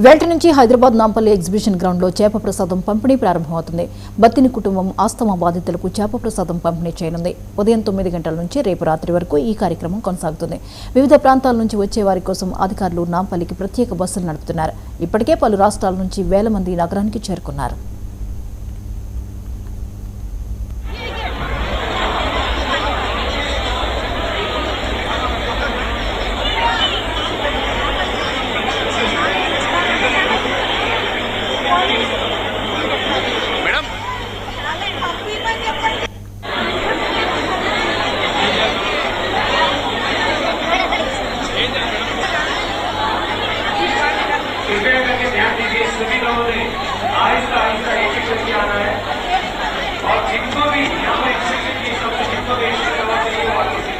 ఇవాల్టి నుంచి Hyderabad Nampally exhibition ground లో చేప ప్రసాదం పంపిణీ ప్రారంభమవుతుంది. బత్తిని కుటుంబం ఆస్తమా బాధితులకు చేప ప్రసాదం పంపిణీ చేయనుంది. ఉదయం 9 గంటల నుంచి రేపు రాత్రి వరకు ఈ కార్యక్రమం కొనసాగుతుంది. వివిధ ప్రాంతాల నుంచి వచ్చే వారి కోసం అధికారులు నాంపల్లికి ప్రత్యేక బస్సులు నడుపుతున్నారు. ఇప్పటికే పలు రాష్ట్రాల నుంచి వేల మంది నగరానికి చేరుకున్నారు. सभी लोगों ने आहिस्ता आहिस्ता एक एक करके आना है और जिनको भी यहाँ पर एक्सेप्शन की सबसे जिनको रजिस्टर करवा चाहिए वो आगे से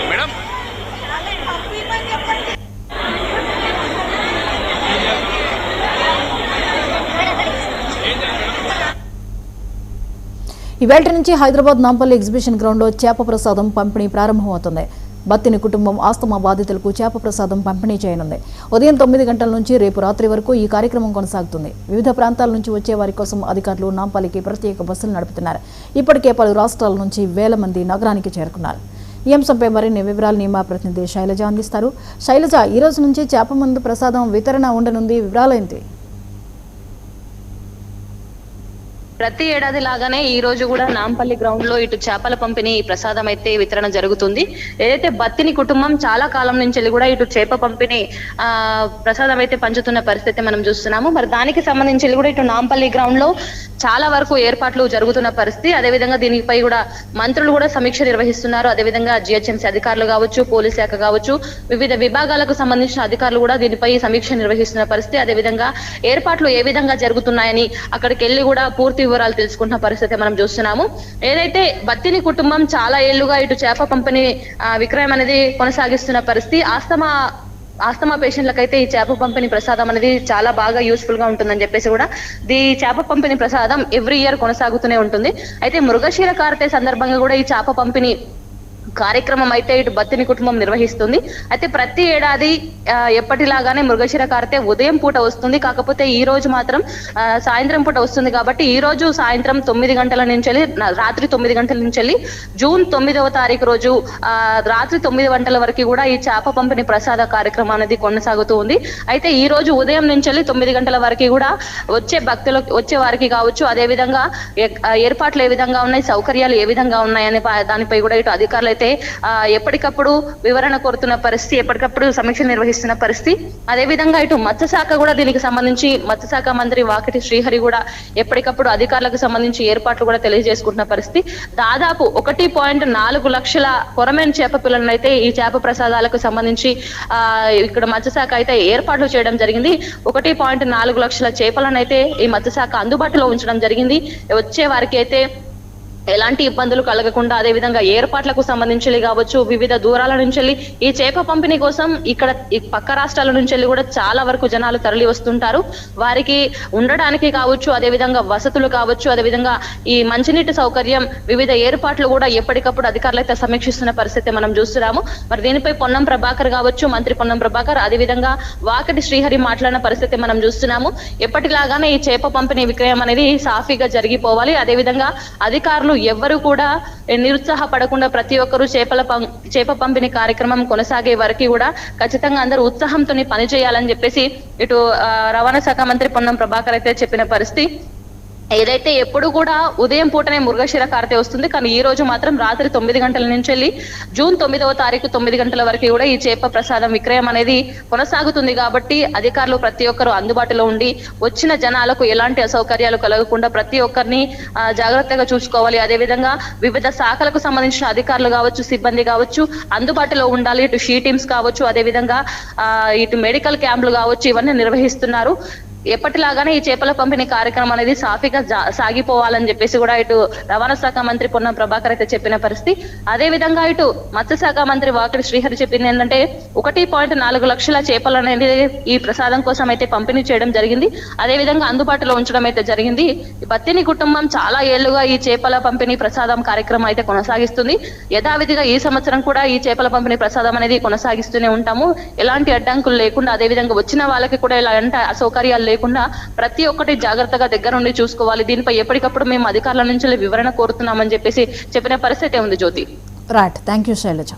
मैडम ఇవాల్టి నుంచి హైదరాబాద్ నాంపల్లి ఎగ్జిబిషన్ గ్రౌండ్ లో చేప ప్రసాదం పంపిణీ ప్రారంభమవుతుంది. బత్తిని కుటుంబం ఆస్తమా బాధితులకు చేప ప్రసాదం పంపిణీ చేయనుంది. ఉదయం 9 గంటల నుంచి రేపు రాత్రి వరకు ఈ కార్యక్రమం కొనసాగుతుంది. వివిధ ప్రాంతాల నుంచి వచ్చే వారి కోసం అధికారులు నాంపల్లికి ప్రత్యేక బస్సులు నడుపుతున్నారు. ఇప్పటికే పలు రాష్ట్రాల నుంచి వేల మంది నగరానికి చేరుకున్నారు. ఈ అంశంపై మరిన్ని వివరాలు మా ప్రతినిధి శైలజ అందిస్తారు. శైలజ, ఈ రోజు నుంచి చేప మందు ప్రసాదం వితరణ ఉండనుంది. వివరాలేంటి? ప్రతి ఏడాది లాగానే ఈ రోజు కూడా నాంపల్లి గ్రౌండ్ లో ఇటు చేపల పంపిణీ ప్రసాదం అయితే వితరణ జరుగుతుంది. ఏదైతే బత్తిని కుటుంబం చాలా కాలం నుంచి కూడా ఇటు చేప పంపిణీ ప్రసాదం అయితే పంచుతున్న పరిస్థితి మనం చూస్తున్నాము. మరి దానికి సంబంధించి కూడా ఇటు నాంపల్లి గ్రౌండ్ లో చాలా వరకు ఏర్పాట్లు జరుగుతున్న పరిస్థితి. అదేవిధంగా దీనిపై కూడా మంత్రులు కూడా సమీక్ష నిర్వహిస్తున్నారు. అదేవిధంగా జిహెచ్ఎంసీ అధికారులు కావచ్చు, పోలీస్ శాఖ కావచ్చు, వివిధ విభాగాలకు సంబంధించిన అధికారులు కూడా దీనిపై సమీక్ష నిర్వహిస్తున్న పరిస్థితి. అదేవిధంగా ఏర్పాట్లు ఏ విధంగా జరుగుతున్నాయని అక్కడికి వెళ్లి కూడా పూర్తి వివరాలు తెలుసుకుంటున్న పరిస్థితి మనం చూస్తున్నాము. ఏదైతే బత్తిని కుటుంబం చాలా ఏళ్లుగా ఇటు చేప పంపిణీ విక్రయం అనేది కొనసాగిస్తున్న పరిస్థితి. ఆస్తమా పేషెంట్లకైతే ఈ చేప పంపిణీ ప్రసాదం అనేది చాలా బాగా యూస్ఫుల్ గా ఉంటుందని చెప్పేసి కూడా ఈ చేప పంపిణీ ప్రసాదం ఎవ్రీ ఇయర్ కొనసాగుతూనే ఉంటుంది. అయితే మృగశిర కార్తె సందర్భంగా కూడా ఈ చేప పంపిణీ కార్యక్రమం అయితే ఇటు బత్తిని కుటుంబం నిర్వహిస్తుంది. అయితే ప్రతి ఏడాది ఎప్పటిలాగానే మృగశిర కార్తె ఉదయం పూట వస్తుంది. కాకపోతే ఈ రోజు మాత్రం సాయంత్రం పూట వస్తుంది. కాబట్టి ఈ రోజు సాయంత్రం 9 గంటల నుంచి రాత్రి 9 గంటల నుంచి జూన్ 9వ తారీఖు రోజు రాత్రి 9 గంటల వరకు కూడా ఈ చేప పంపిణీ ప్రసాద కార్యక్రమం అనేది కొనసాగుతూ ఉంది. అయితే ఈ రోజు ఉదయం నుంచి 9 గంటల వరకు కూడా వచ్చే వారికి కావచ్చు, అదే విధంగా ఏర్పాట్లు ఏ విధంగా ఉన్నాయి, సౌకర్యాలు ఏ విధంగా ఉన్నాయనే దానిపై కూడా ఇటు అధికారులు అయితే ఎప్పటికప్పుడు వివరణ కోరుతున్న పరిస్థితి, ఎప్పటికప్పుడు సమీక్ష నిర్వహిస్తున్న పరిస్థితి. అదే విధంగా ఇటు మత్స్యశాఖ కూడా దీనికి సంబంధించి మత్స్యశాఖ మంత్రి వాకిటి శ్రీహరి కూడా ఎప్పటికప్పుడు అధికారులకు సంబంధించి ఏర్పాట్లు కూడా తెలియజేసుకుంటున్న పరిస్థితి. దాదాపు 1.4 లక్షల కొరమేను చేప పిల్లలను అయితే ఈ చేప ప్రసాదాలకు సంబంధించి ఇక్కడ మత్స్యశాఖ అయితే ఏర్పాట్లు చేయడం జరిగింది. 1.4 లక్షల చేపలను అయితే ఈ మత్స్యశాఖ అందుబాటులో ఉంచడం జరిగింది. వచ్చే వారికి అయితే ఎలాంటి ఇబ్బందులు కలగకుండా, అదే విధంగా ఏర్పాట్లకు సంబంధించి కావచ్చు, వివిధ దూరాల నుంచి ఈ చేప పంపిణీ కోసం ఇక్కడ పక్క రాష్ట్రాల నుంచి కూడా చాలా వరకు జనాలు తరలి వస్తుంటారు. వారికి ఉండడానికి కావచ్చు, అదే విధంగా వసతులు కావచ్చు, అదే విధంగా ఈ మంచినీటి సౌకర్యం, వివిధ ఏర్పాట్లు కూడా ఎప్పటికప్పుడు అధికారులు అయితే సమీక్షిస్తున్న పరిస్థితి మనం చూస్తున్నాము. మరి దీనిపై పొన్నం ప్రభాకర్ కావచ్చు, మంత్రి పొన్నం ప్రభాకర్, అదే విధంగా వాకటి శ్రీహరి మాట్లాడిన పరిస్థితి మనం చూస్తున్నాము. ఎప్పటిలాగానే ఈ చేప పంపిణీ విక్రయం అనేది సాఫీగా జరిగిపోవాలి. అదే విధంగా అధికారులు ఎవ్వరు కూడా నిరుత్సాహపడకుండా ప్రతి ఒక్కరూ చేప పంపిణీ కార్యక్రమం కొనసాగే వరకు కూడా ఖచ్చితంగా అందరూ ఉత్సాహంతో పనిచేయాలని చెప్పేసి ఇటు రవాణా శాఖ మంత్రి పొన్నం ప్రభాకర్ అయితే చెప్పిన పరిస్థితి. ఏదైతే ఎప్పుడు కూడా ఉదయం పూటనే మృగశిర కార్తె వస్తుంది, కానీ ఈ రోజు మాత్రం రాత్రి 9 గంటల నుంచి జూన్ 9వ తారీఖు 9 గంటల వరకు కూడా ఈ చేప ప్రసాదం విక్రయం అనేది కొనసాగుతుంది. కాబట్టి అధికారులు ప్రతి ఒక్కరు అందుబాటులో ఉండి వచ్చిన జనాలకు ఎలాంటి అసౌకర్యాలు కలగకుండా ప్రతి ఒక్కరిని జాగ్రత్తగా చూసుకోవాలి. అదే విధంగా వివిధ శాఖలకు సంబంధించిన అధికారులు కావచ్చు, సిబ్బంది కావచ్చు అందుబాటులో ఉండాలి. ఇటు షీ టీమ్స్ కావచ్చు, అదే విధంగా ఇటు మెడికల్ క్యాంపులు కావచ్చు, ఇవన్నీ నిర్వహిస్తున్నారు. ఎప్పటిలాగానే ఈ చేపల పంపిణీ కార్యక్రమం అనేది సాఫీగా సాగిపోవాలని చెప్పేసి కూడా ఇటు రవాణా శాఖ మంత్రి పొన్నం ప్రభాకర్ అయితే చెప్పిన పరిస్థితి. అదే విధంగా ఇటు మత్స్యశాఖ మంత్రి వాకిడి శ్రీహరి చెప్పింది ఏంటంటే 1.4 లక్షల చేపలు అనేది ఈ ప్రసాదం కోసం అయితే పంపిణీ చేయడం జరిగింది. అదే విధంగా అందుబాటులో ఉంచడం అయితే జరిగింది. బత్తిని కుటుంబం చాలా ఏళ్లుగా ఈ చేపల పంపిణీ ప్రసాదం కార్యక్రమం అయితే కొనసాగిస్తుంది. యథావిధిగా ఈ సంవత్సరం కూడా ఈ చేపల పంపిణీ ప్రసాదం అనేది కొనసాగిస్తూనే ఉంటాము. ఎలాంటి అడ్డంకులు లేకుండా, అదే విధంగా వచ్చిన వాళ్ళకి కూడా ఎలాంటి అసౌకర్యాలు లేకుండా ప్రతి ఒక్కటి జాగ్రత్తగా దగ్గర నుండి చూసుకోవాలి. దీనిపై ఎప్పటికప్పుడు మేము అధికారుల నుంచి వివరణ కోరుతున్నామని చెప్పేసి చెప్పిన పరిస్థితి ఉంది. Jyothi. Right, thank you Shailaja.